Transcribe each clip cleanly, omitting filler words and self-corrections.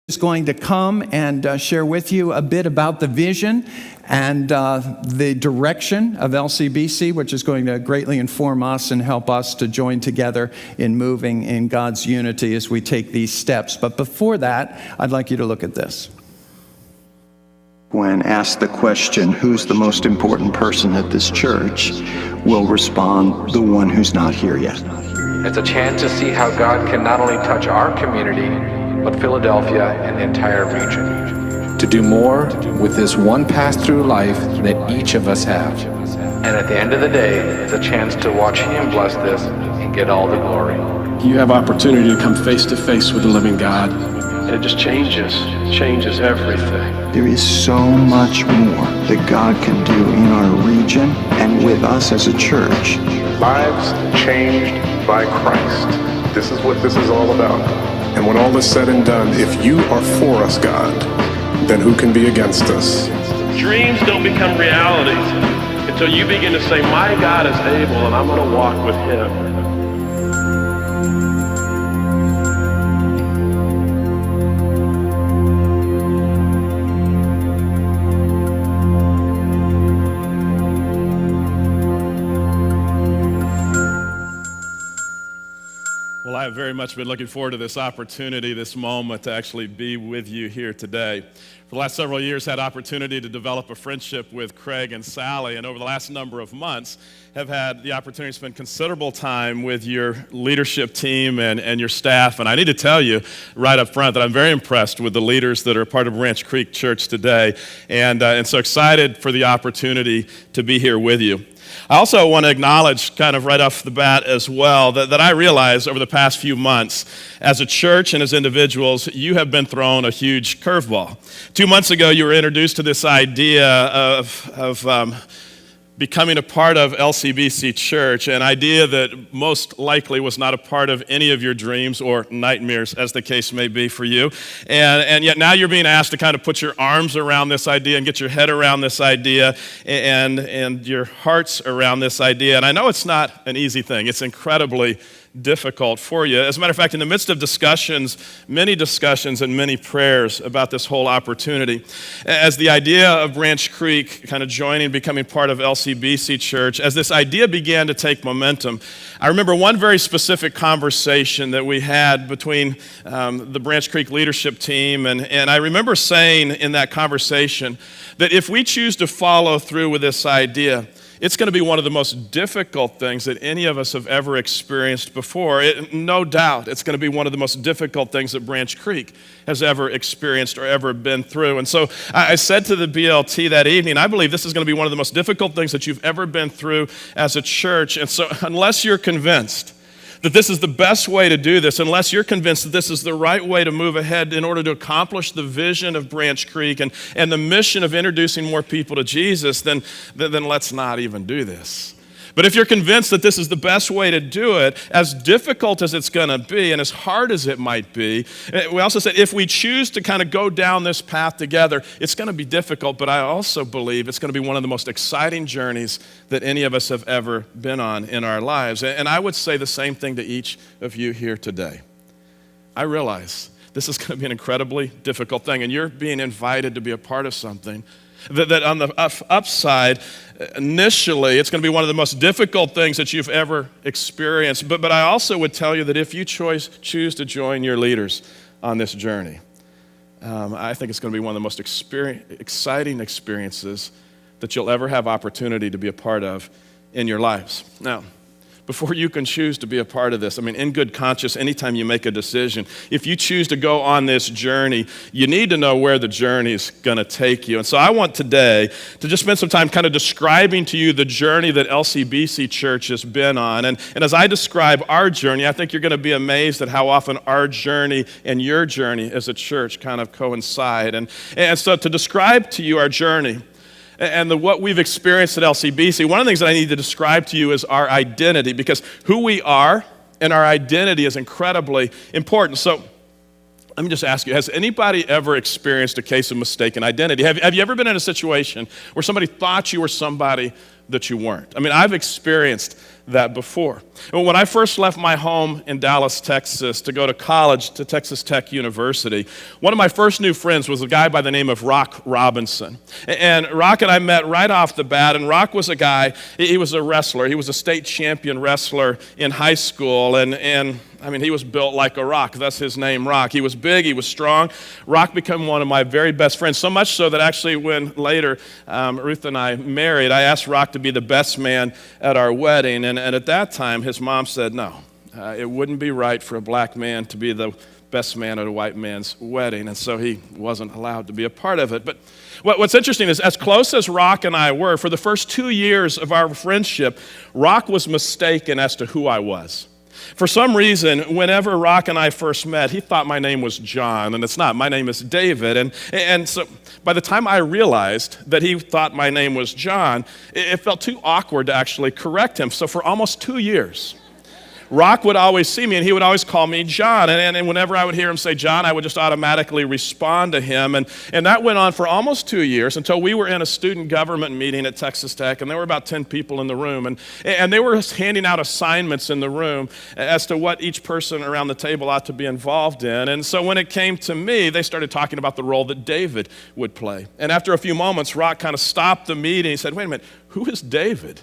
is going to come and share with you a bit about the vision and the direction of LCBC, which is going to greatly inform us and help us to join together in moving in God's unity as we take these steps. But before that, I'd like you to look at this. When asked the question, who's the most important person at this church, we'll respond, the one who's not here yet. It's a chance to see how God can not only touch our community, but Philadelphia and the entire region. To do more with this one pass-through life that each of us have. And at the end of the day, it's a chance to watch Him bless this and get all the glory. You have opportunity to come face to face with the living God. And it just changes everything. There is so much more that God can do in our region and with us as a church. Lives changed by Christ. This is what this is all about. And when all is said and done, if you are for us, God, then who can be against us? Dreams don't become realities until you begin to say, my God is able and I'm going to walk with Him. Well, I have very much been looking forward to this opportunity, this moment to actually be with you here today. For the last several years, had opportunity to develop a friendship with Craig and Sally, and over the last number of months, have had the opportunity to spend considerable time with your leadership team and your staff. And I need to tell you right up front that I'm very impressed with the leaders that are part of BranchCreek Church today, and so excited for the opportunity to be here with you. I also want to acknowledge kind of right off the bat as well that I realize over the past few months, as a church and as individuals, you have been thrown a huge curveball. 2 months ago, you were introduced to this idea of becoming a part of LCBC Church, an idea that most likely was not a part of any of your dreams or nightmares, as the case may be for you. And yet now you're being asked to kind of put your arms around this idea and get your head around this idea and your hearts around this idea. And I know it's not an easy thing. It's incredibly difficult for you. As a matter of fact, in the midst of discussions, many discussions and many prayers about this whole opportunity, as the idea of BranchCreek kind of joining, becoming part of LCBC Church, as this idea began to take momentum, I remember one very specific conversation that we had between the BranchCreek leadership team, and I remember saying in that conversation that if we choose to follow through with this idea, it's going to be one of the most difficult things that any of us have ever experienced before. No doubt, it's going to be one of the most difficult things that BranchCreek has ever experienced or ever been through. And so I said to the BLT that evening, I believe this is going to be one of the most difficult things that you've ever been through as a church. And so unless you're convinced that this is the best way to do this, unless you're convinced that this is the right way to move ahead in order to accomplish the vision of BranchCreek and the mission of introducing more people to Jesus, then let's not even do this. But if you're convinced that this is the best way to do it, as difficult as it's going to be and as hard as it might be, we also said if we choose to kind of go down this path together, it's going to be difficult, but I also believe it's going to be one of the most exciting journeys that any of us have ever been on in our lives. And I would say the same thing to each of you here today. I realize this is going to be an incredibly difficult thing, and you're being invited to be a part of something that on the upside, initially, it's going to be one of the most difficult things that you've ever experienced. But I also would tell you that if you choose to join your leaders on this journey, I think it's going to be one of the most exciting experiences that you'll ever have opportunity to be a part of in your lives. Now, before you can choose to be a part of this, I mean, in good conscience, anytime you make a decision, if you choose to go on this journey, you need to know where the journey's going to take you. And so I want today to just spend some time kind of describing to you the journey that LCBC Church has been on. And as I describe our journey, I think you're going to be amazed at how often our journey and your journey as a church kind of coincide. And so to describe to you our journey, and what we've experienced at LCBC, one of the things that I need to describe to you is our identity, because who we are and our identity is incredibly important. So let me just ask you, has anybody ever experienced a case of mistaken identity? Have you ever been in a situation where somebody thought you were somebody that you weren't. I mean, I've experienced that before. When I first left my home in Dallas, Texas, to go to college to Texas Tech University, one of my first new friends was a guy by the name of Rock Robinson. And Rock and I met right off the bat, and Rock was a guy, he was a wrestler. He was a state champion wrestler in high school, and I mean, he was built like a rock. That's his name, Rock. He was big, he was strong. Rock became one of my very best friends, so much so that actually when later Ruth and I married, I asked Rock to be the best man at our wedding, and at that time, his mom said, no, it wouldn't be right for a black man to be the best man at a white man's wedding, and so he wasn't allowed to be a part of it. But what's interesting is, as close as Rock and I were, for the first 2 years of our friendship, Rock was mistaken as to who I was. For some reason, whenever Rock and I first met, he thought my name was John, and it's not. My name is David. And so by the time I realized that he thought my name was John, it felt too awkward to actually correct him. So for almost 2 years, Rock would always see me, and he would always call me John. And whenever I would hear him say John, I would just automatically respond to him. And that went on for almost 2 years until we were in a student government meeting at Texas Tech, and there were about 10 people in the room. And they were handing out assignments in the room as to what each person around the table ought to be involved in. And so when it came to me, they started talking about the role that David would play. And after a few moments, Rock kind of stopped the meeting. He said, wait a minute, who is David?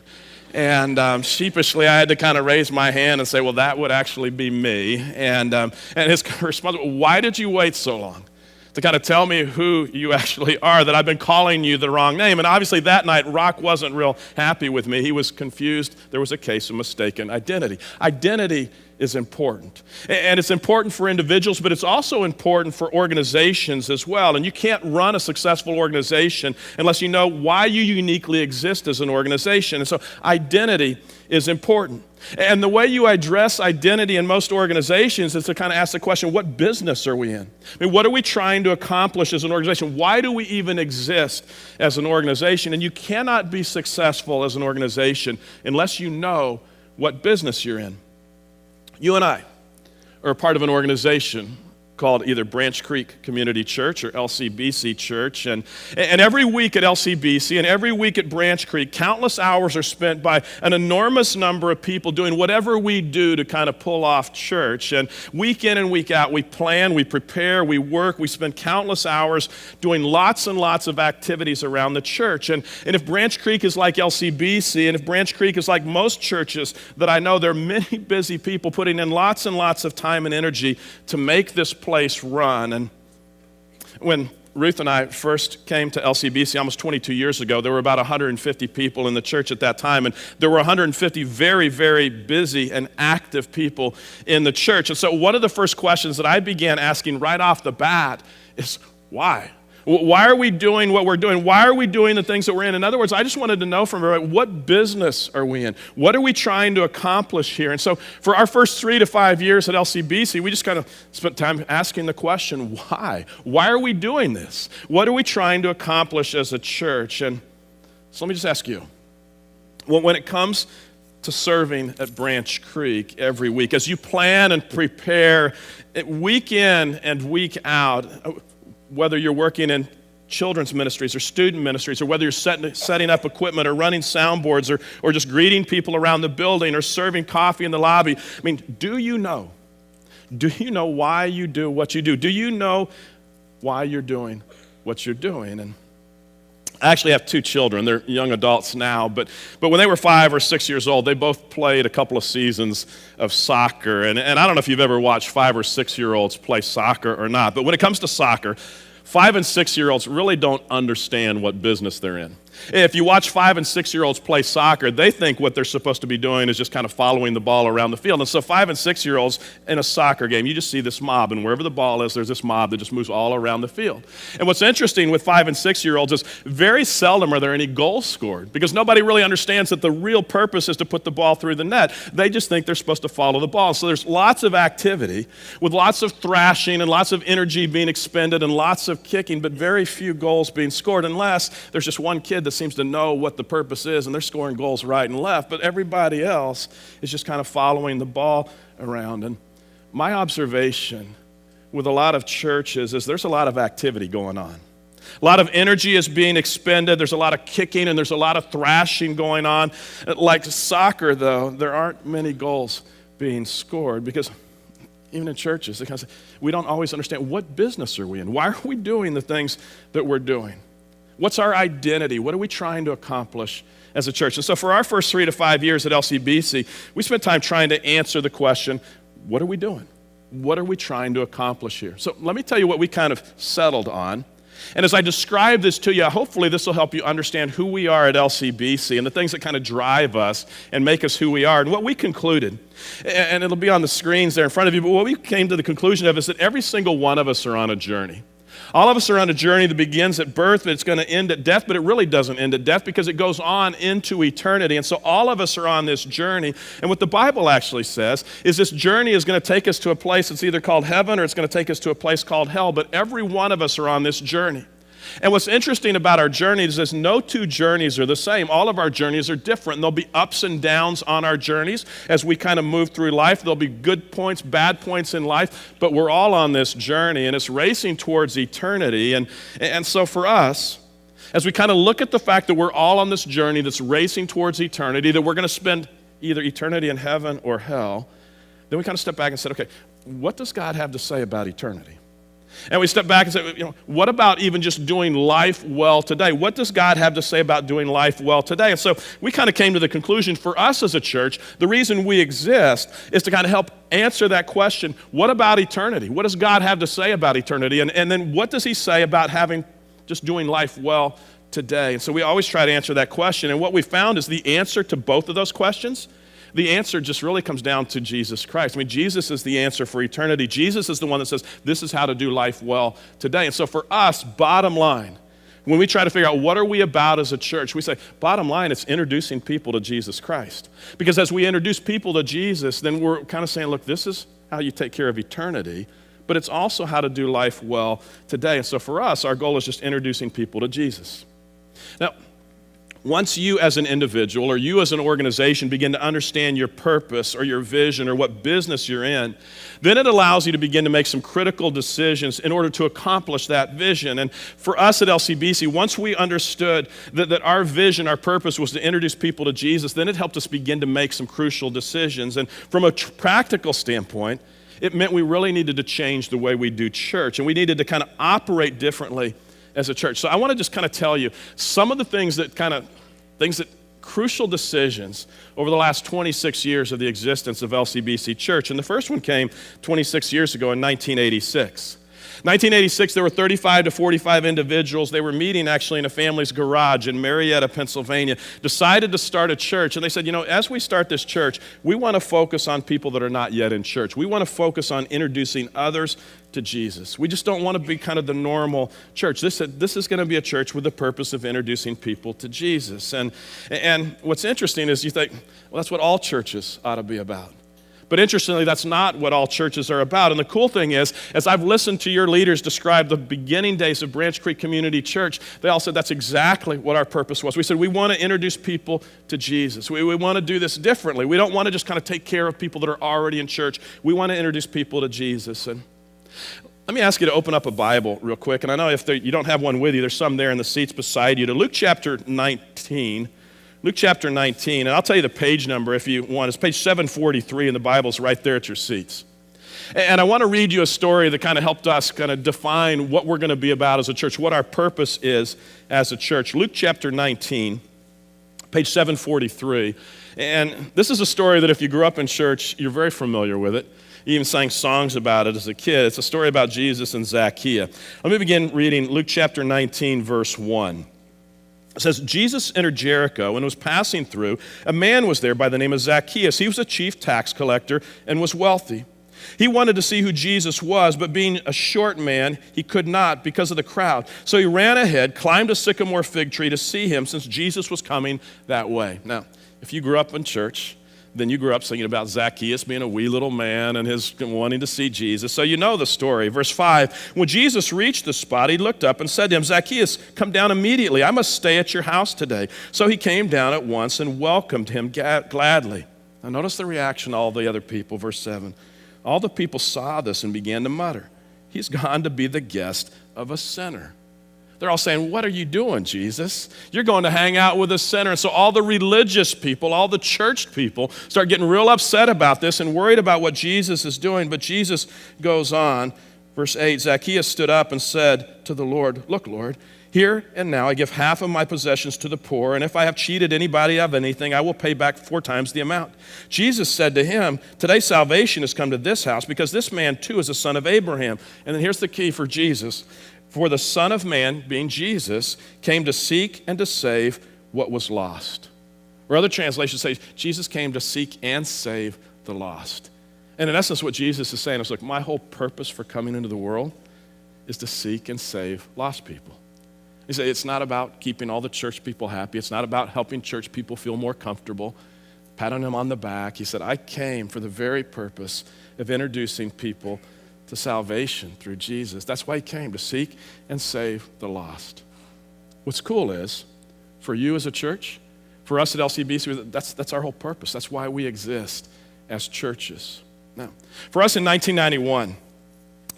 And sheepishly, I had to kind of raise my hand and say, well, that would actually be me. And his response, why did you wait so long to kind of tell me who you actually are, that I've been calling you the wrong name? And obviously that night, Rock wasn't real happy with me. He was confused. There was a case of mistaken identity. Identity is important. And it's important for individuals, but it's also important for organizations as well. And you can't run a successful organization unless you know why you uniquely exist as an organization. And so identity is important. And the way you address identity in most organizations is to kind of ask the question, what business are we in? I mean, what are we trying to accomplish as an organization? Why do we even exist as an organization? And you cannot be successful as an organization unless you know what business you're in. You and I are a part of an organization called either BranchCreek Community Church or LCBC Church. And every week at LCBC and every week at BranchCreek, countless hours are spent by an enormous number of people doing whatever we do to kind of pull off church. And week in and week out, we plan, we prepare, we work, we spend countless hours doing lots and lots of activities around the church. And if BranchCreek is like LCBC, and if BranchCreek is like most churches that I know, there are many busy people putting in lots and lots of time and energy to make this place run. And when Ruth and I first came to LCBC almost 22 years ago, there were about 150 people in the church at that time, and there were 150 very, very busy and active people in the church. And so one of the first questions that I began asking right off the bat is, why? Why are we doing what we're doing? Why are we doing the things that we're in? In other words, I just wanted to know from everybody, what business are we in? What are we trying to accomplish here? And so for our first 3 to 5 years at LCBC, we just kind of spent time asking the question, why? Why are we doing this? What are we trying to accomplish as a church? And so let me just ask you, when it comes to serving at BranchCreek every week, as you plan and prepare week in and week out, whether you're working in children's ministries or student ministries, or whether you're setting up equipment or running soundboards or just greeting people around the building or serving coffee in the lobby, I mean, do you know why you do what you do? Do you know why you're doing what you're doing? And I actually have 2 children. They're young adults now, but when they were 5 or 6 years old, they both played a couple of seasons of soccer. And I don't know if you've ever watched 5 or 6-year-olds play soccer or not, but when it comes to soccer, 5 and 6-year-olds really don't understand what business they're in. If you watch 5 and 6-year-olds play soccer, they think what they're supposed to be doing is just kind of following the ball around the field. And so 5 and 6-year-olds in a soccer game, you just see this mob, and wherever the ball is, there's this mob that just moves all around the field. And what's interesting with 5 and 6-year-olds is very seldom are there any goals scored, because nobody really understands that the real purpose is to put the ball through the net. They just think they're supposed to follow the ball. So there's lots of activity with lots of thrashing and lots of energy being expended and lots of kicking, but very few goals being scored, unless there's just one kid that seems to know what the purpose is, and they're scoring goals right and left, but everybody else is just kind of following the ball around. And my observation with a lot of churches is there's a lot of activity going on. A lot of energy is being expended. There's a lot of kicking and there's a lot of thrashing going on. Like soccer, though, there aren't many goals being scored because even in churches, they kind of say, we don't always understand what business are we in? Why are we doing the things that we're doing? What's our identity? What are we trying to accomplish as a church? And so for our first 3 to 5 years at LCBC, we spent time trying to answer the question, what are we doing? What are we trying to accomplish here? So let me tell you what we kind of settled on. And as I describe this to you, hopefully this will help you understand who we are at LCBC and the things that kind of drive us and make us who we are. And what we concluded, and it'll be on the screens there in front of you, but what we came to the conclusion of is that every single one of us are on a journey. All of us are on a journey that begins at birth, but it's going to end at death, but it really doesn't end at death because it goes on into eternity. And so all of us are on this journey. And what the Bible actually says is this journey is going to take us to a place that's either called heaven or it's going to take us to a place called hell, but every one of us are on this journey. And what's interesting about our journeys is no two journeys are the same. All of our journeys are different. And there'll be ups and downs on our journeys as we kind of move through life. There'll be good points, bad points in life, but we're all on this journey, and it's racing towards eternity. And so for us, as we kind of look at the fact that we're all on this journey that's racing towards eternity, that we're going to spend either eternity in heaven or hell, then we kind of step back and said, okay, what does God have to say about eternity? And we step back and say, what about even just doing life well today? What does God have to say about doing life well today? And so we kind of came to the conclusion for us as a church, the reason we exist is to kind of help answer that question, what about eternity? What does God have to say about eternity? And then what does he say about just doing life well today? And so we always try to answer that question. And what we found is the answer to both of those questions, the answer just really comes down to Jesus Christ. I mean, Jesus is the answer for eternity. Jesus is the one that says, this is how to do life well today. And so for us, bottom line, when we try to figure out what are we about as a church, we say, bottom line, it's introducing people to Jesus Christ. Because as we introduce people to Jesus, then we're kind of saying, look, this is how you take care of eternity, but it's also how to do life well today. And so for us, our goal is just introducing people to Jesus. Now, once you as an individual or you as an organization begin to understand your purpose or your vision or what business you're in, then it allows you to begin to make some critical decisions in order to accomplish that vision. And for us at LCBC, once we understood that our vision, our purpose was to introduce people to Jesus, then it helped us begin to make some crucial decisions. And from a practical standpoint, it meant we really needed to change the way we do church, and we needed to kind of operate differently as a church. So I want to just kind of tell you some of the crucial decisions over the last 26 years of the existence of LCBC Church. And the first one came 26 years ago in 1986. 1986, there were 35 to 45 individuals. They were meeting actually in a family's garage in Marietta, Pennsylvania, decided to start a church. And they said, as we start this church, we want to focus on people that are not yet in church. We want to focus on introducing others to Jesus. We just don't want to be kind of the normal church. This is going to be a church with the purpose of introducing people to Jesus. And what's interesting is you think, well, that's what all churches ought to be about. But interestingly, that's not what all churches are about. And the cool thing is, as I've listened to your leaders describe the beginning days of BranchCreek Community Church, they all said that's exactly what our purpose was. We said we want to introduce people to Jesus. We want to do this differently. We don't want to just kind of take care of people that are already in church. We want to introduce people to Jesus. And let me ask you to open up a Bible real quick. And I know if you don't have one with you, there's some there in the seats beside you. To Luke chapter 19. Luke chapter 19, and I'll tell you the page number if you want. It's page 743, and the Bible's right there at your seats. And I want to read you a story that kind of helped us kind of define what we're going to be about as a church, what our purpose is as a church. Luke chapter 19, page 743. And this is a story that if you grew up in church, you're very familiar with it. You even sang songs about it as a kid. It's a story about Jesus and Zacchaeus. Let me begin reading Luke chapter 19, verse 1. It says, Jesus entered Jericho and was passing through. A man was there by the name of Zacchaeus. He was a chief tax collector and was wealthy. He wanted to see who Jesus was, but being a short man, he could not because of the crowd. So he ran ahead, climbed a sycamore fig tree to see him since Jesus was coming that way. Now, if you grew up in church, then you grew up singing about Zacchaeus being a wee little man and his wanting to see Jesus. So you know the story. Verse 5, when Jesus reached the spot, he looked up and said to him, Zacchaeus, come down immediately. I must stay at your house today. So he came down at once and welcomed him gladly. Now notice the reaction of all the other people. Verse 7, all the people saw this and began to mutter, he's gone to be the guest of a sinner. They're all saying, what are you doing, Jesus? You're going to hang out with a sinner. And so all the religious people, all the church people start getting real upset about this and worried about what Jesus is doing. But Jesus goes on. Verse 8, Zacchaeus stood up and said to the Lord, look, Lord, here and now I give half of my possessions to the poor, and if I have cheated anybody of anything, I will pay back 4 times the amount. Jesus said to him, today salvation has come to this house, because this man too is a son of Abraham. And then here's the key for Jesus. For the Son of Man, being Jesus, came to seek and to save what was lost. Or other translations say, Jesus came to seek and save the lost. And in essence, what Jesus is saying is, look, my whole purpose for coming into the world is to seek and save lost people. He said, it's not about keeping all the church people happy. It's not about helping church people feel more comfortable, patting them on the back. He said, I came for the very purpose of introducing people to salvation through Jesus. That's why he came, to seek and save the lost. What's cool is, for you as a church, for us at LCBC, that's our whole purpose. That's why we exist as churches. Now, for us in 1991,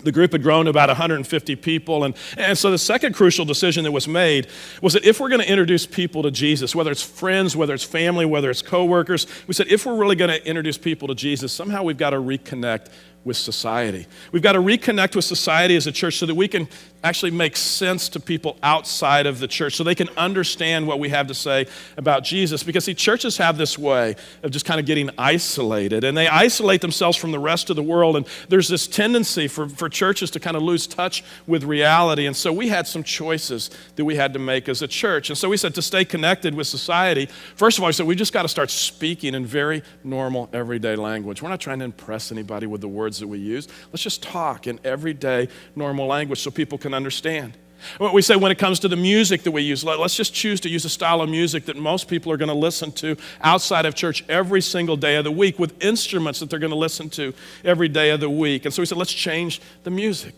the group had grown to about 150 people, and so the second crucial decision that was made was that if we're going to introduce people to Jesus, whether it's friends, whether it's family, whether it's coworkers, we said if we're really going to introduce people to Jesus, somehow we've got to reconnect with society. We've got to reconnect with society as a church so that we can actually make sense to people outside of the church, so they can understand what we have to say about Jesus. Because see, churches have this way of just kind of getting isolated, and they isolate themselves from the rest of the world, and there's this tendency for churches to kind of lose touch with reality. And so we had some choices that we had to make as a church. And so we said to stay connected with society, first of all, we said we just got to start speaking in very normal, everyday language. We're not trying to impress anybody with the words that we use. Let's just talk in everyday, normal language so people can understand. We say when it comes to the music that we use, let's just choose to use a style of music that most people are going to listen to outside of church every single day of the week, with instruments that they're going to listen to every day of the week. And so we said, let's change the music.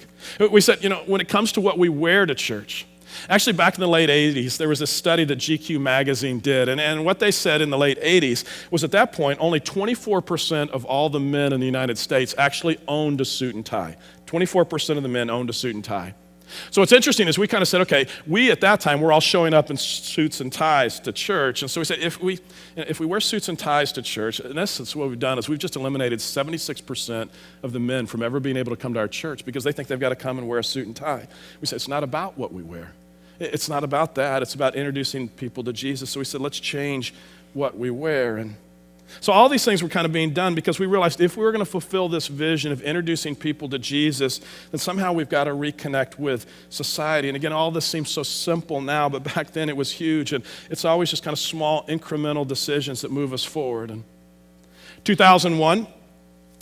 We said, when it comes to what we wear to church, actually, back in the late 80s, there was this study that GQ magazine did, and what they said in the late 80s was at that point, only 24% of all the men in the United States actually owned a suit and tie. 24% of the men owned a suit and tie. So what's interesting is we kind of said, okay, we at that time, we're all showing up in suits and ties to church, and so we said, if we wear suits and ties to church, in essence, what we've done is we've just eliminated 76% of the men from ever being able to come to our church because they think they've got to come and wear a suit and tie. We said, it's not about what we wear. It's not about that. It's about introducing people to Jesus. So we said, let's change what we wear. And so all these things were kind of being done because we realized if we were going to fulfill this vision of introducing people to Jesus, then somehow we've got to reconnect with society. And again, all this seems so simple now, but back then it was huge. And it's always just kind of small incremental decisions that move us forward. And 2001,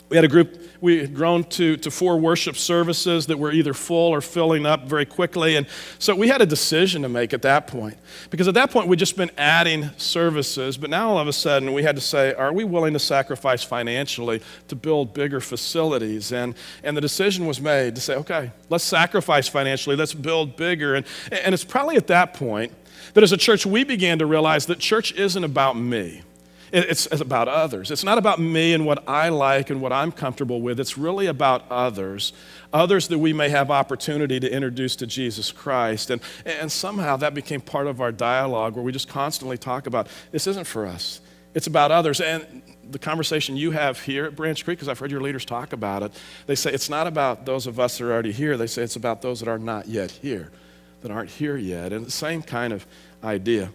we had a group, we had grown to 4 worship services that were either full or filling up very quickly. And so we had a decision to make at that point. Because at that point, we'd just been adding services. But now all of a sudden, we had to say, are we willing to sacrifice financially to build bigger facilities? And the decision was made to say, okay, let's sacrifice financially. Let's build bigger. And it's probably at that point that as a church, we began to realize that church isn't about me. It's about others. It's not about me and what I like and what I'm comfortable with. It's really about others that we may have opportunity to introduce to Jesus Christ. And somehow that became part of our dialogue where we just constantly talk about, this isn't for us. It's about others. And the conversation you have here at BranchCreek, because I've heard your leaders talk about it, they say it's not about those of us that are already here. They say it's about those that are not yet here, that aren't here yet. And the same kind of idea.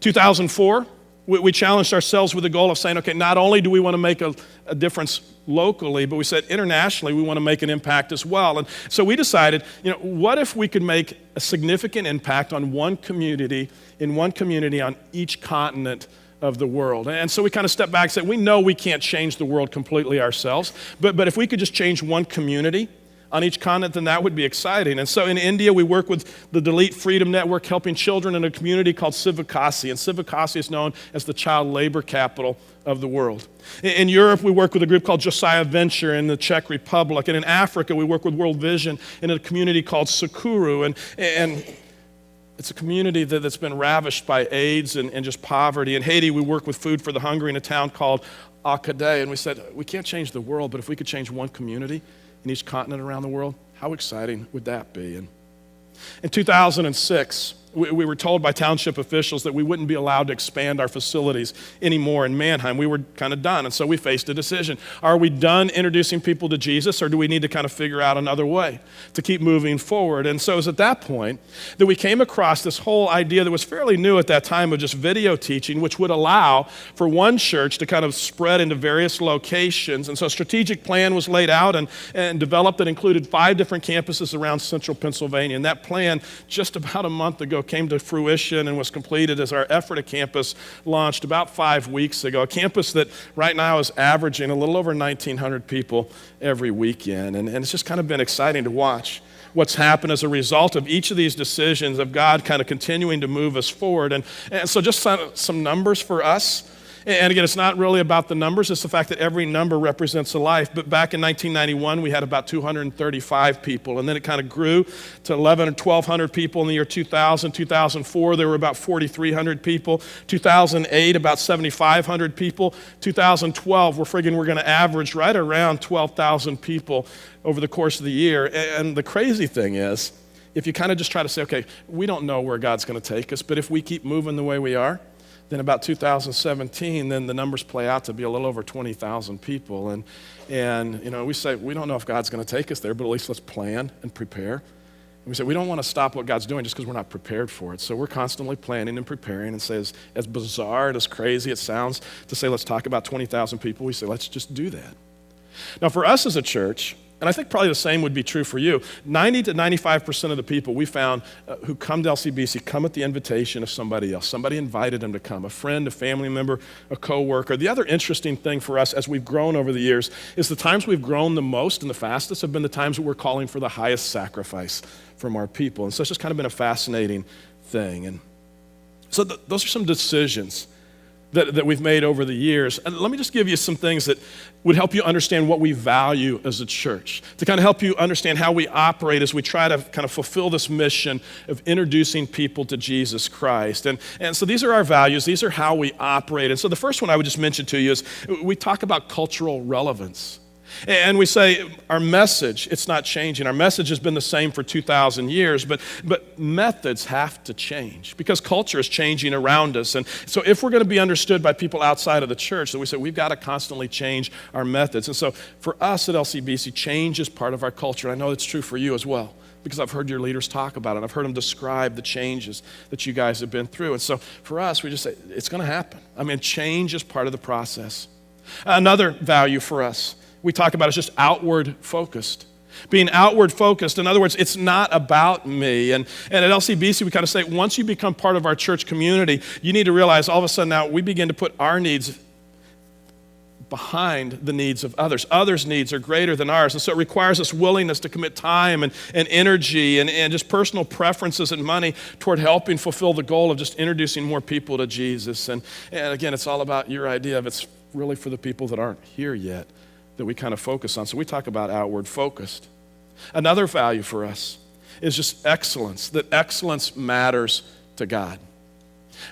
2004, we challenged ourselves with the goal of saying, okay, not only do we want to make a difference locally, but we said internationally we want to make an impact as well. And so we decided, what if we could make a significant impact on one community on each continent of the world. And so we kind of stepped back and said, we know we can't change the world completely ourselves, but if we could just change one community on each continent, then that would be exciting. And so in India, we work with the Dalit Freedom Network, helping children in a community called Sivakasi. And Sivakasi is known as the child labor capital of the world. In Europe, we work with a group called Josiah Venture in the Czech Republic. And in Africa, we work with World Vision in a community called Sakuru. And it's a community that's been ravished by AIDS and just poverty. In Haiti, we work with Food for the Hungry in a town called Akade. And we said, we can't change the world, but if we could change one community in each continent around the world, how exciting would that be? And In 2006, we were told by township officials that we wouldn't be allowed to expand our facilities anymore in Mannheim. We were kind of done, and so we faced a decision. Are we done introducing people to Jesus, or do we need to kind of figure out another way to keep moving forward? And so it was at that point that we came across this whole idea that was fairly new at that time of just video teaching, which would allow for one church to kind of spread into various locations. And so a strategic plan was laid out and developed that included 5 different campuses around central Pennsylvania. And that plan, just about a month ago, came to fruition and was completed as our Ephrata campus launched about 5 weeks ago, a campus that right now is averaging a little over 1,900 people every weekend. And it's just kind of been exciting to watch what's happened as a result of each of these decisions of God kind of continuing to move us forward. And so just some numbers for us. And again, it's not really about the numbers, it's the fact that every number represents a life. But back in 1991, we had about 235 people, and then it kind of grew to 1,100 or 1,200 people in the year 2000. 2004, there were about 4,300 people. 2008, about 7,500 people. 2012, we're going to average right around 12,000 people over the course of the year. And the crazy thing is, if you kind of just try to say, okay, we don't know where God's going to take us, but if we keep moving the way we are, then about 2017, then the numbers play out to be a little over 20,000 people. And you know, we say, we don't know if God's going to take us there, but at least let's plan and prepare. And we say, we don't want to stop what God's doing just because we're not prepared for it. So we're constantly planning and preparing, and say, as bizarre and as crazy it sounds to say, let's talk about 20,000 people, we say, let's just do that. Now for us as a church, and I think probably the same would be true for you, 90 to 95% of the people we found who come to LCBC come at the invitation of somebody else. Somebody invited them to come, a friend, a family member, a coworker. The other interesting thing for us as we've grown over the years is the times we've grown the most and the fastest have been the times that we're calling for the highest sacrifice from our people. And so it's just kind of been a fascinating thing. And so those are some decisions that we've made over the years. And let me just give you some things that would help you understand what we value as a church, to kind of help you understand how we operate as we try to kind of fulfill this mission of introducing people to Jesus Christ. And so these are our values. These are how we operate. And so the first one I would just mention to you is we talk about cultural relevance. And we say our message, it's not changing. Our message has been the same for 2,000 years, but methods have to change because culture is changing around us. And so if we're going to be understood by people outside of the church, then we say we've got to constantly change our methods. And so for us at LCBC, change is part of our culture. I know it's true for you as well, because I've heard your leaders talk about it. I've heard them describe the changes that you guys have been through. And so for us, we just say it's going to happen. I mean, change is part of the process. Another value for us we talk about is just outward focused. Being outward focused, in other words, it's not about me. And at LCBC, we kind of say, once you become part of our church community, you need to realize all of a sudden now we begin to put our needs behind the needs of others. Others' needs are greater than ours. And so it requires us willingness to commit time and energy and just personal preferences and money toward helping fulfill the goal of just introducing more people to Jesus. And again, it's all about your idea of it's really for the people that aren't here yet that we kind of focus on. So we talk about outward focused. Another value for us is just excellence, that excellence matters to God.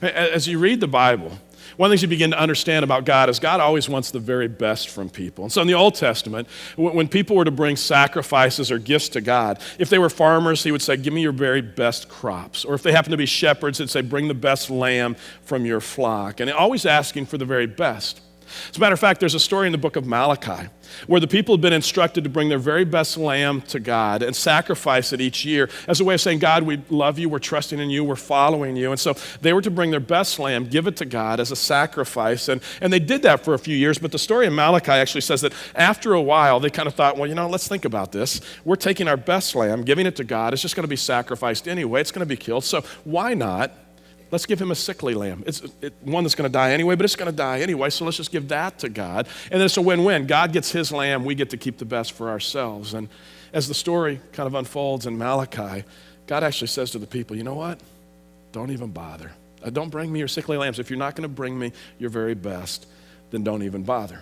As you read the Bible, one of the things you begin to understand about God is God always wants the very best from people. And so in the Old Testament, when people were to bring sacrifices or gifts to God, if they were farmers, he would say, give me your very best crops. Or if they happened to be shepherds, he'd say, bring the best lamb from your flock. And always asking for the very best. As a matter of fact, there's a story in the book of Malachi where the people had been instructed to bring their very best lamb to God and sacrifice it each year as a way of saying, God, we love you, we're trusting in you, we're following you. And so they were to bring their best lamb, give it to God as a sacrifice. And they did that for a few years, but the story in Malachi actually says that after a while, they kind of thought, well, let's think about this. We're taking our best lamb, giving it to God. It's just going to be sacrificed anyway. It's going to be killed. So why not? Let's give him a sickly lamb. It's one that's going to die anyway, but it's going to die anyway, so let's just give that to God. And then it's a win-win. God gets his lamb, we get to keep the best for ourselves. And as the story kind of unfolds in Malachi, God actually says to the people, you know what? Don't even bother. Don't bring me your sickly lambs. If you're not going to bring me your very best, then don't even bother.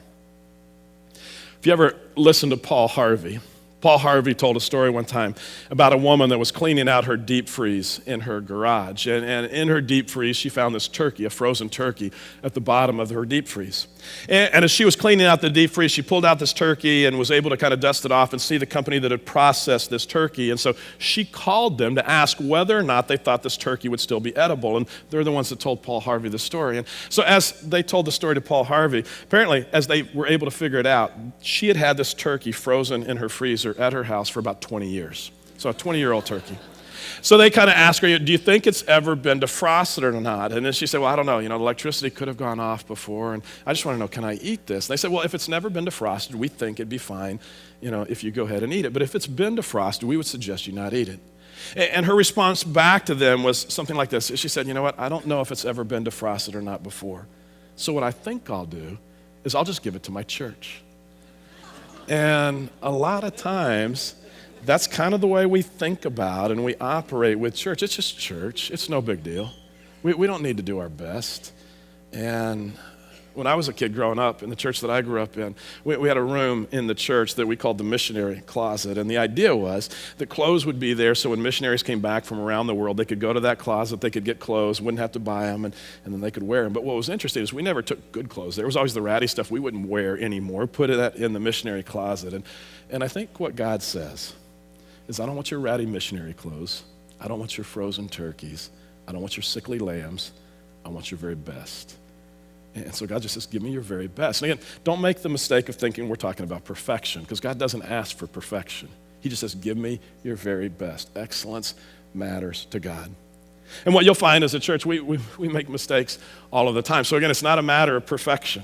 If you ever listen to Paul Harvey, Paul Harvey told a story one time about a woman that was cleaning out her deep freeze in her garage. And in her deep freeze, she found this turkey, a frozen turkey, at the bottom of her deep freeze. And as she was cleaning out the deep freeze, she pulled out this turkey and was able to kind of dust it off and see the company that had processed this turkey. And so she called them to ask whether or not they thought this turkey would still be edible. And they're the ones that told Paul Harvey the story. And so as they told the story to Paul Harvey, apparently as they were able to figure it out, she had had this turkey frozen in her freezer at her house for about 20 years. So a 20-year-old turkey. So they kind of asked her, do you think it's ever been defrosted or not? And then she said, well, I don't know. The electricity could have gone off before, and I just want to know, can I eat this? And they said, well, if it's never been defrosted, we think it'd be fine, if you go ahead and eat it. But if it's been defrosted, we would suggest you not eat it. And her response back to them was something like this. She said, you know what? I don't know if it's ever been defrosted or not before. So what I think I'll do is I'll just give it to my church. And a lot of times, that's kind of the way we think about and we operate with church. It's just church. It's no big deal. We don't need to do our best. And when I was a kid growing up in the church that I grew up in, we had a room in the church that we called the missionary closet. And the idea was that clothes would be there so when missionaries came back from around the world, they could go to that closet, they could get clothes, wouldn't have to buy them, and then they could wear them. But what was interesting is we never took good clothes. There was always the ratty stuff we wouldn't wear anymore, put it in the missionary closet. And I think what God says is I don't want your ratty missionary clothes. I don't want your frozen turkeys. I don't want your sickly lambs. I want your very best. And so God just says, give me your very best. And again, don't make the mistake of thinking we're talking about perfection, because God doesn't ask for perfection. He just says, give me your very best. Excellence matters to God. And what you'll find as a church, we make mistakes all of the time. So again, it's not a matter of perfection.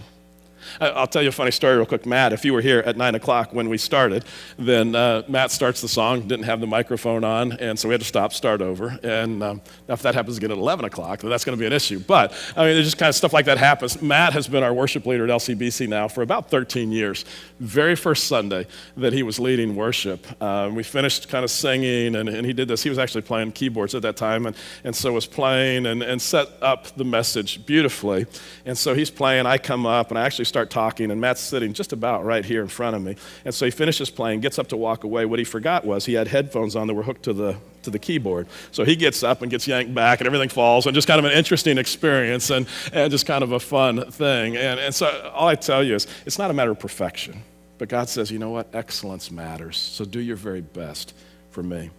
I'll tell you a funny story real quick. Matt, if you were here at 9 o'clock when we started, then Matt starts the song, didn't have the microphone on, and so we had to start over. And now if that happens again at 11 o'clock, then that's going to be an issue. But, there's just kind of stuff like that happens. Matt has been our worship leader at LCBC now for about 13 years. Very first Sunday that he was leading worship, we finished kind of singing, and he did this. He was actually playing keyboards at that time, and so was playing and set up the message beautifully. And so he's playing, I come up, and I actually start talking, and Matt's sitting just about right here in front of me. And so he finishes playing, gets up to walk away. What he forgot was he had headphones on that were hooked to the keyboard. So he gets up and gets yanked back, and everything falls, and just kind of an interesting experience and just kind of a fun thing. And so all I tell you is it's not a matter of perfection, but God says, you know what? Excellence matters. So do your very best for me.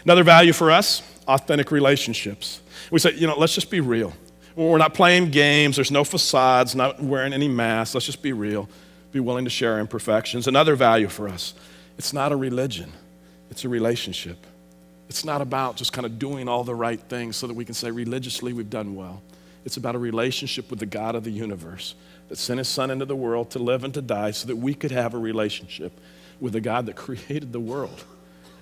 Another value for us, authentic relationships. We say, let's just be real. We're not playing games. There's no facades, not wearing any masks. Let's just be real. Be willing to share our imperfections. Another value for us, it's not a religion. It's a relationship. It's not about just kind of doing all the right things so that we can say religiously we've done well. It's about a relationship with the God of the universe that sent his son into the world to live and to die so that we could have a relationship with the God that created the world.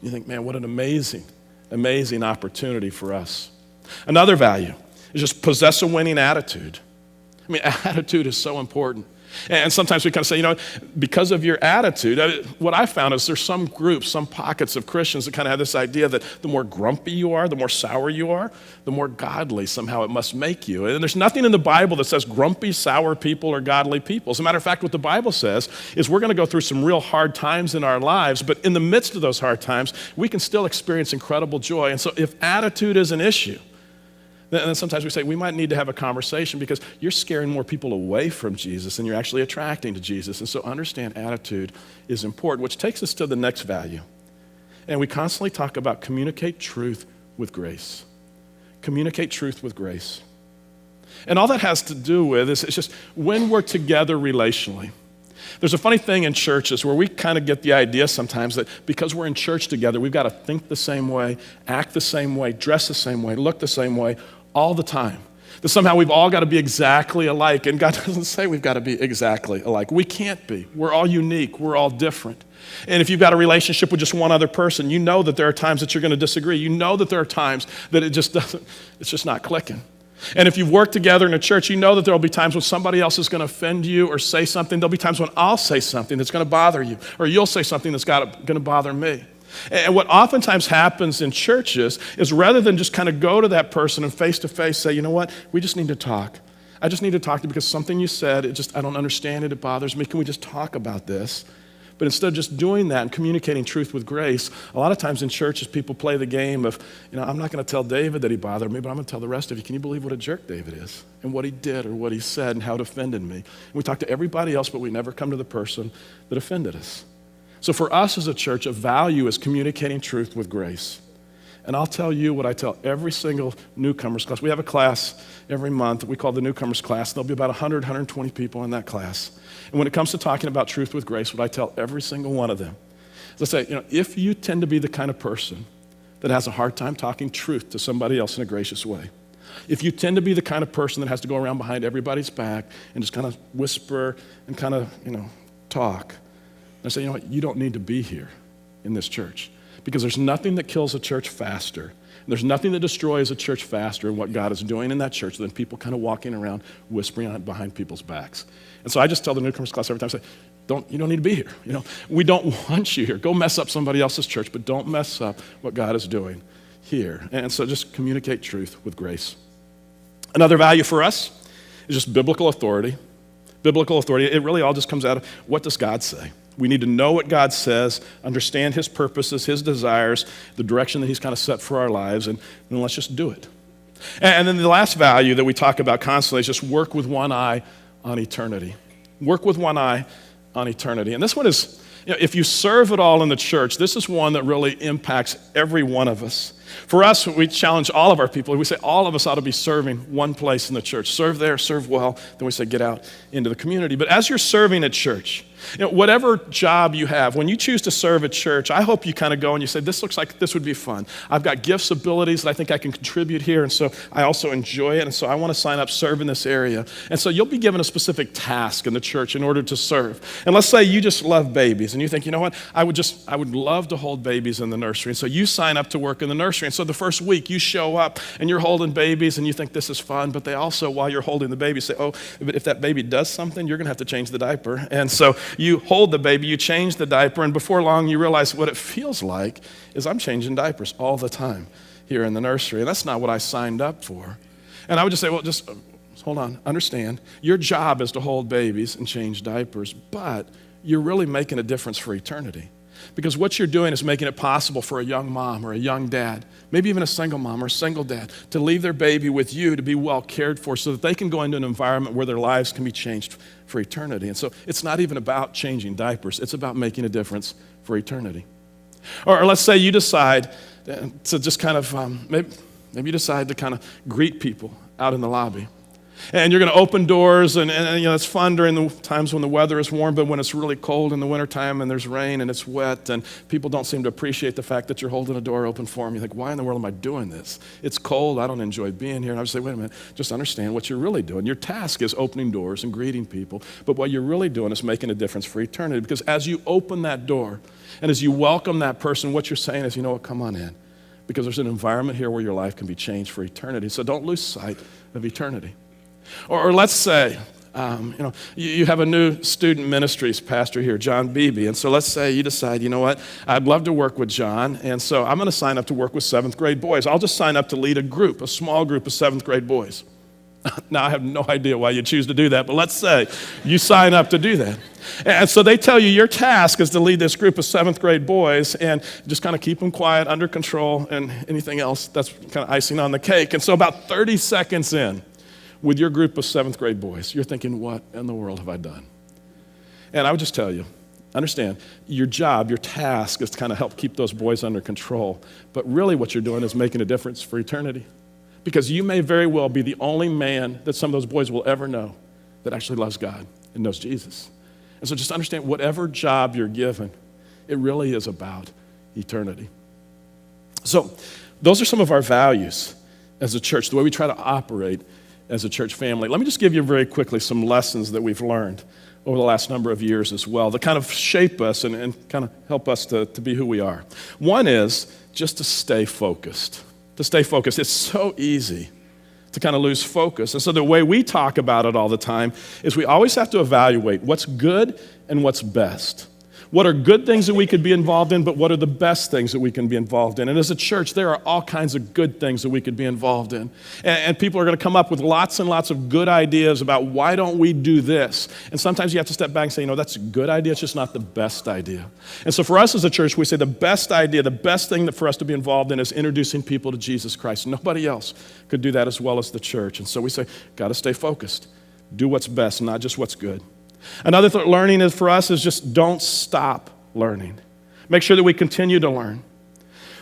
You think, man, what an amazing, amazing opportunity for us. Another value is just possess a winning attitude. Attitude is so important. And sometimes we kind of say, because of your attitude, what I found is there's some groups, some pockets of Christians that kind of have this idea that the more grumpy you are, the more sour you are, the more godly somehow it must make you. And there's nothing in the Bible that says grumpy, sour people are godly people. As a matter of fact, what the Bible says is we're going to go through some real hard times in our lives, but in the midst of those hard times, we can still experience incredible joy. And so if attitude is an issue, then sometimes we say we might need to have a conversation because you're scaring more people away from Jesus than you're actually attracting to Jesus. And so understand attitude is important, which takes us to the next value. And we constantly talk about communicate truth with grace. Communicate truth with grace. And all that has to do with is it's just when we're together relationally. There's a funny thing in churches where we kind of get the idea sometimes that because we're in church together, we've got to think the same way, act the same way, dress the same way, look the same way, all the time. That somehow we've all got to be exactly alike. And God doesn't say we've got to be exactly alike. We can't be. We're all unique. We're all different. And if you've got a relationship with just one other person, you know that there are times that you're going to disagree. You know that there are times that it's just not clicking. And if you've worked together in a church, you know that there will be times when somebody else is going to offend you or say something. There'll be times when I'll say something that's going to bother you, or you'll say something that's going to bother me. And what oftentimes happens in churches is rather than just kind of go to that person and face-to-face say, you know what, we just need to talk. I just need to talk to you because something you said, I don't understand it, it bothers me. Can we just talk about this? But instead of just doing that and communicating truth with grace, a lot of times in churches people play the game of, I'm not going to tell David that he bothered me, but I'm going to tell the rest of you. Can you believe what a jerk David is and what he did or what he said and how it offended me? And we talk to everybody else, but we never come to the person that offended us. So for us as a church, a value is communicating truth with grace. And I'll tell you what I tell every single newcomers class. We have a class every month that we call the newcomers class. There'll be about 100, 120 people in that class. And when it comes to talking about truth with grace, what I tell every single one of them is I say, if you tend to be the kind of person that has a hard time talking truth to somebody else in a gracious way, if you tend to be the kind of person that has to go around behind everybody's back and just kind of whisper and kind of, talk, I say, you don't need to be here in this church. Because there's nothing that kills a church faster, and there's nothing that destroys a church faster in what God is doing in that church than people kind of walking around whispering behind people's backs. And so I just tell the newcomers class every time, I say, you don't need to be here. We don't want you here. Go mess up somebody else's church, but don't mess up what God is doing here. And so just communicate truth with grace. Another value for us is just biblical authority. Biblical authority, it really all just comes out of what does God say? We need to know what God says, understand his purposes, his desires, the direction that he's kind of set for our lives, and then let's just do it. And then the last value that we talk about constantly is just work with one eye on eternity. Work with one eye on eternity. And this one is, if you serve at all in the church, this is one that really impacts every one of us. For us, we challenge all of our people. We say all of us ought to be serving one place in the church. Serve there, serve well. Then we say get out into the community. But as you're serving at church, whatever job you have, when you choose to serve at church, I hope you kind of go and you say, this looks like this would be fun. I've got gifts, abilities that I think I can contribute here, and so I also enjoy it, and so I want to sign up, serve in this area. And so you'll be given a specific task in the church in order to serve. And let's say you just love babies, and you think, what, I would love to hold babies in the nursery. And so you sign up to work in the nursery. And so the first week you show up and you're holding babies and you think this is fun, but they also, while you're holding the baby, say, but if that baby does something, you're going to have to change the diaper. And so you hold the baby, you change the diaper, and before long you realize what it feels like is I'm changing diapers all the time here in the nursery. And that's not what I signed up for. And I would just say, just hold on, understand, your job is to hold babies and change diapers, but you're really making a difference for eternity. Because what you're doing is making it possible for a young mom or a young dad, maybe even a single mom or a single dad, to leave their baby with you to be well cared for so that they can go into an environment where their lives can be changed for eternity. And so it's not even about changing diapers. It's about making a difference for eternity. Or let's say you decide to just kind of, maybe you decide to kind of greet people out in the lobby. And you're going to open doors, and it's fun during the times when the weather is warm, but when it's really cold in the wintertime and there's rain and it's wet and people don't seem to appreciate the fact that you're holding a door open for them, you think, why in the world am I doing this? It's cold, I don't enjoy being here. And I would say, wait a minute, just understand what you're really doing. Your task is opening doors and greeting people, but what you're really doing is making a difference for eternity, because as you open that door and as you welcome that person, what you're saying is, come on in, because there's an environment here where your life can be changed for eternity. So don't lose sight of eternity. Or let's say, you have a new student ministries pastor here, John Beebe. And so let's say you decide, what, I'd love to work with John. And so I'm going to sign up to work with 7th grade boys. I'll just sign up to lead a small group of 7th grade boys. Now, I have no idea why you choose to do that, but let's say you sign up to do that. And so they tell you your task is to lead this group of 7th grade boys and just kind of keep them quiet, under control, and anything else that's kind of icing on the cake. And so about 30 seconds in, with your group of 7th grade boys, you're thinking, what in the world have I done? And I would just tell you, understand, your job, your task is to kind of help keep those boys under control. But really what you're doing is making a difference for eternity. Because you may very well be the only man that some of those boys will ever know that actually loves God and knows Jesus. And so just understand, whatever job you're given, it really is about eternity. So those are some of our values as a church, the way we try to operate as a church family. Let me just give you very quickly some lessons that we've learned over the last number of years as well that kind of shape us and kind of help us to be who we are. One is just to stay focused. To stay focused. It's so easy to kind of lose focus. And so the way we talk about it all the time is we always have to evaluate what's good and what's best. What are good things that we could be involved in, but what are the best things that we can be involved in? And as a church, there are all kinds of good things that we could be involved in. And people are going to come up with lots and lots of good ideas about why don't we do this? And sometimes you have to step back and say, that's a good idea, it's just not the best idea. And so for us as a church, we say the best idea, the best thing that for us to be involved in is introducing people to Jesus Christ. Nobody else could do that as well as the church. And so we say, got to stay focused. Do what's best, not just what's good. Another learning is for us is just don't stop learning. Make sure that we continue to learn.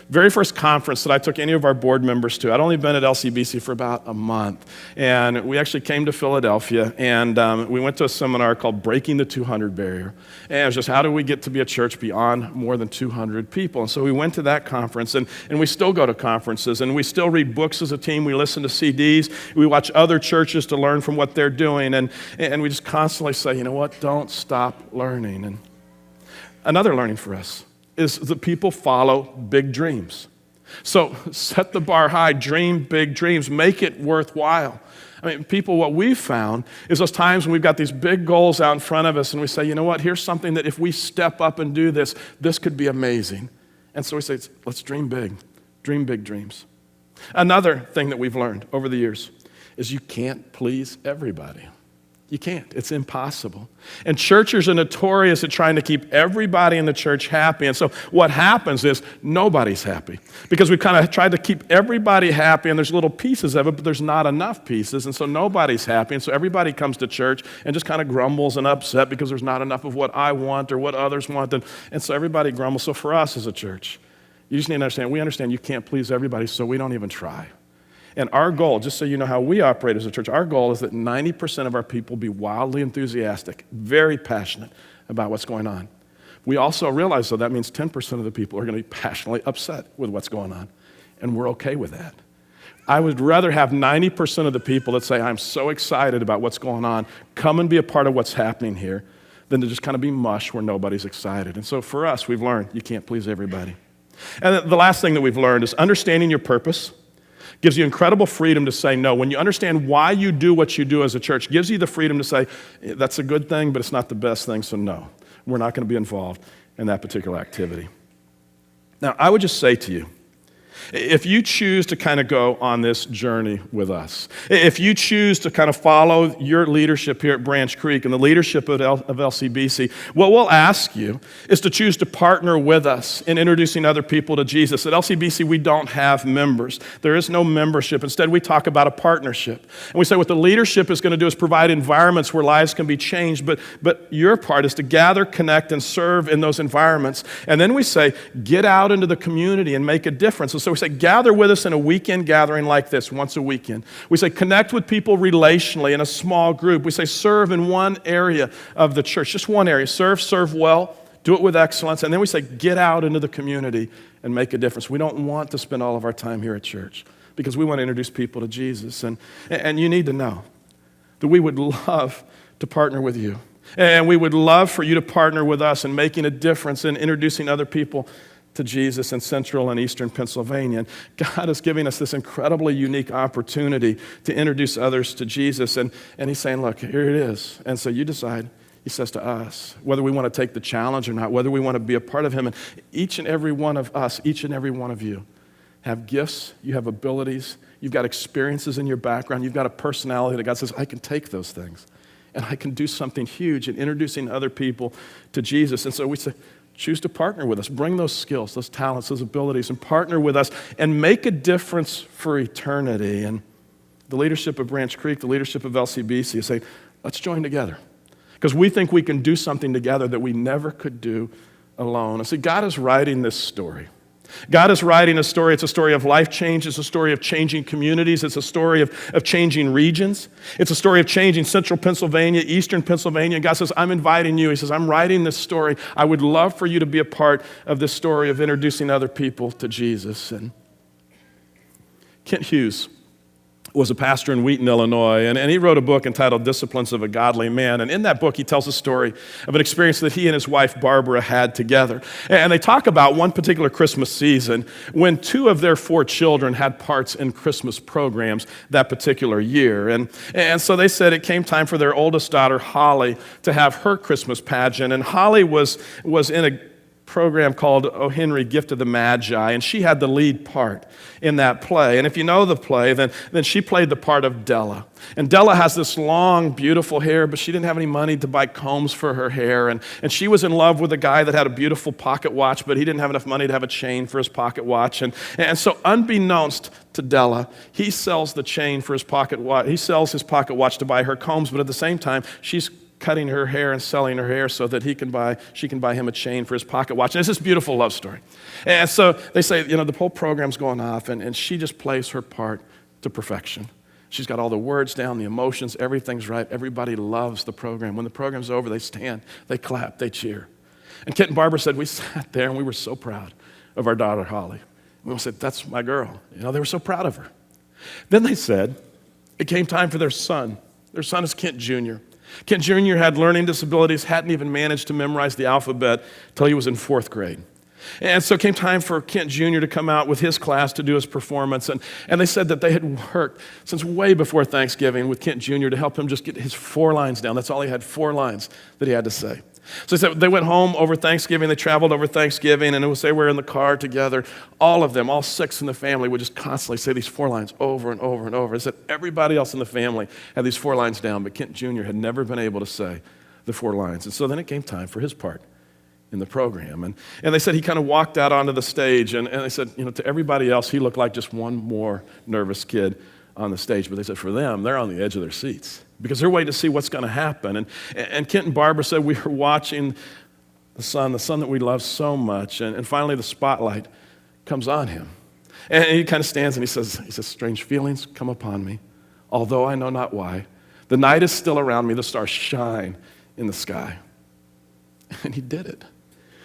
Very first conference that I took any of our board members to, I'd only been at LCBC for about a month, and we actually came to Philadelphia, and we went to a seminar called Breaking the 200 Barrier. And it was just, how do we get to be a church beyond more than 200 people? And so we went to that conference, and we still go to conferences, and we still read books as a team. We listen to CDs. We watch other churches to learn from what they're doing, and we just constantly say, don't stop learning. And another learning for us is that people follow big dreams. So set the bar high, dream big dreams, make it worthwhile. People, what we've found is those times when we've got these big goals out in front of us and we say, here's something that if we step up and do this, this could be amazing. And so we say, let's dream big dreams. Another thing that we've learned over the years is you can't please everybody. You can't. It's impossible. And churches are notorious at trying to keep everybody in the church happy. And so what happens is nobody's happy because we've kind of tried to keep everybody happy, and there's little pieces of it, but there's not enough pieces. And so nobody's happy. And so everybody comes to church and just kind of grumbles and upset because there's not enough of what I want or what others want. And so everybody grumbles. So for us as a church, you just need to understand, we understand you can't please everybody, so we don't even try. And our goal, just so you know how we operate as a church, our goal is that 90% of our people be wildly enthusiastic, very passionate about what's going on. We also realize, though, that means 10% of the people are going to be passionately upset with what's going on, and we're okay with that. I would rather have 90% of the people that say, I'm so excited about what's going on, come and be a part of what's happening here, than to just kind of be mush where nobody's excited. And so for us, we've learned you can't please everybody. And the last thing that we've learned is understanding your purpose gives you incredible freedom to say no. When you understand why you do what you do as a church, gives you the freedom to say, that's a good thing, but it's not the best thing, so no. We're not going to be involved in that particular activity. Now, I would just say to you, if you choose to kind of go on this journey with us, if you choose to kind of follow your leadership here at BranchCreek and the leadership of LCBC, what we'll ask you is to choose to partner with us in introducing other people to Jesus. At LCBC, we don't have members. There is no membership. Instead, we talk about a partnership. And we say what the leadership is going to do is provide environments where lives can be changed, but your part is to gather, connect, and serve in those environments. And then we say, get out into the community and make a difference. And so we say, gather with us in a weekend gathering like this, once a weekend. We say, connect with people relationally in a small group. We say, serve in one area of the church, just one area. Serve well, do it with excellence. And then we say, get out into the community and make a difference. We don't want to spend all of our time here at church because we want to introduce people to Jesus. And you need to know that we would love to partner with you. And we would love for you to partner with us in making a difference in introducing other people to Jesus in central and eastern Pennsylvania. And God is giving us this incredibly unique opportunity to introduce others to Jesus. And He's saying, look, here it is. And so you decide, He says to us, whether we want to take the challenge or not, whether we want to be a part of Him. And each and every one of us, each and every one of you have gifts, you have abilities, you've got experiences in your background, you've got a personality that God says, I can take those things and I can do something huge in introducing other people to Jesus. And so we say, choose to partner with us. Bring those skills, those talents, those abilities, and partner with us and make a difference for eternity. And the leadership of BranchCreek, the leadership of LCBC is saying, let's join together. Because we think we can do something together that we never could do alone. And see, God is writing this story. God is writing a story. It's a story of life change. It's a story of changing communities. It's a story of changing regions. It's a story of changing central Pennsylvania, eastern Pennsylvania. And God says, I'm inviting you. He says, I'm writing this story. I would love for you to be a part of this story of introducing other people to Jesus. And Kent Hughes was a pastor in Wheaton, Illinois, and he wrote a book entitled Disciplines of a Godly Man. And in that book, he tells a story of an experience that he and his wife, Barbara, had together. And they talk about one particular Christmas season when 2 of their 4 children had parts in Christmas programs that particular year. And so they said it came time for their oldest daughter, Holly, to have her Christmas pageant. And Holly was in a program called O. Henry, Gift of the Magi, and she had the lead part in that play. And if you know the play, then she played the part of Della. And Della has this long, beautiful hair, but she didn't have any money to buy combs for her hair. And she was in love with a guy that had a beautiful pocket watch, but he didn't have enough money to have a chain for his pocket watch. And so unbeknownst to Della, he sells the chain for his pocket watch. He sells his pocket watch to buy her combs, but at the same time, she's cutting her hair and selling her hair so that she can buy him a chain for his pocket watch. And it's this beautiful love story. And so they say, the whole program's going off, and she just plays her part to perfection. She's got all the words down, the emotions, everything's right. Everybody loves the program. When the program's over, they stand, they clap, they cheer. And Kit and Barbara said, we sat there and we were so proud of our daughter, Holly. We all said, that's my girl. They were so proud of her. Then they said, it came time for their son. Their son is Kent Jr. Kent Jr. had learning disabilities, hadn't even managed to memorize the alphabet till he was in 4th grade. And so it came time for Kent Jr. to come out with his class to do his performance. And they said that they had worked since way before Thanksgiving with Kent Jr. to help him just get his 4 lines down. That's all he had, 4 lines that he had to say. So they said they went home over Thanksgiving, they traveled over Thanksgiving, and they were in the car together. All of them, all 6 in the family, would just constantly say these 4 lines over and over and over. They said everybody else in the family had these 4 lines down, but Kent Jr. had never been able to say the 4 lines. And so then it came time for his part in the program. And they said he kind of walked out onto the stage, and they said, to everybody else, he looked like just one more nervous kid on the stage. But they said for them, they're on the edge of their seats because they're waiting to see what's going to happen. And Kent and Barbara said we were watching the son that we love so much, and finally the spotlight comes on him. And he kind of stands and he says, strange feelings come upon me, although I know not why. The night is still around me, the stars shine in the sky. And he did it.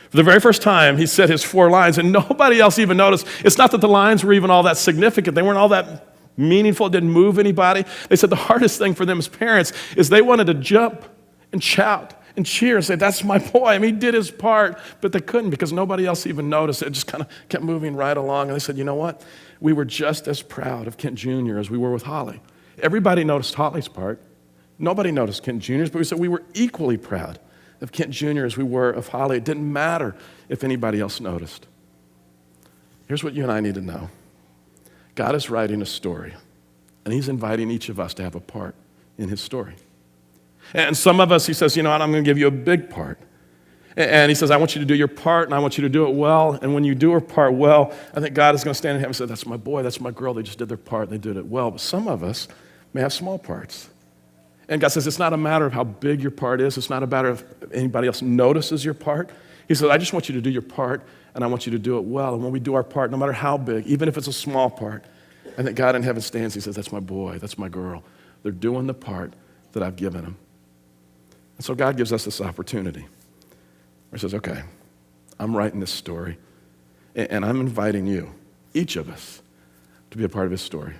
For the very first time, he said his 4 lines, and nobody else even noticed. It's not that the lines were even all that significant. They weren't all that meaningful. It didn't move anybody. They said the hardest thing for them as parents is they wanted to jump and shout and cheer and say, that's my boy. He did his part. But they couldn't because nobody else even noticed. It just kind of kept moving right along. And they said, you know what? We were just as proud of Kent Jr. as we were with Holly. Everybody noticed Holly's part. Nobody noticed Kent Jr.'s, but we said we were equally proud of Kent Jr. as we were of Holly. It didn't matter if anybody else noticed. Here's what you and I need to know. God is writing a story, and he's inviting each of us to have a part in his story. And some of us, he says, I'm going to give you a big part. And he says, I want you to do your part, and I want you to do it well. And when you do her part well, I think God is going to stand in heaven and say, that's my boy, that's my girl. They just did their part, they did it well. But some of us may have small parts. And God says, it's not a matter of how big your part is. It's not a matter of anybody else notices your part. He says, I just want you to do your part, and I want you to do it well. And when we do our part, no matter how big, even if it's a small part, I think God in heaven stands. He says, that's my boy, that's my girl. They're doing the part that I've given them. And so God gives us this opportunity where he says, okay, I'm writing this story, and I'm inviting you, each of us, to be a part of his story.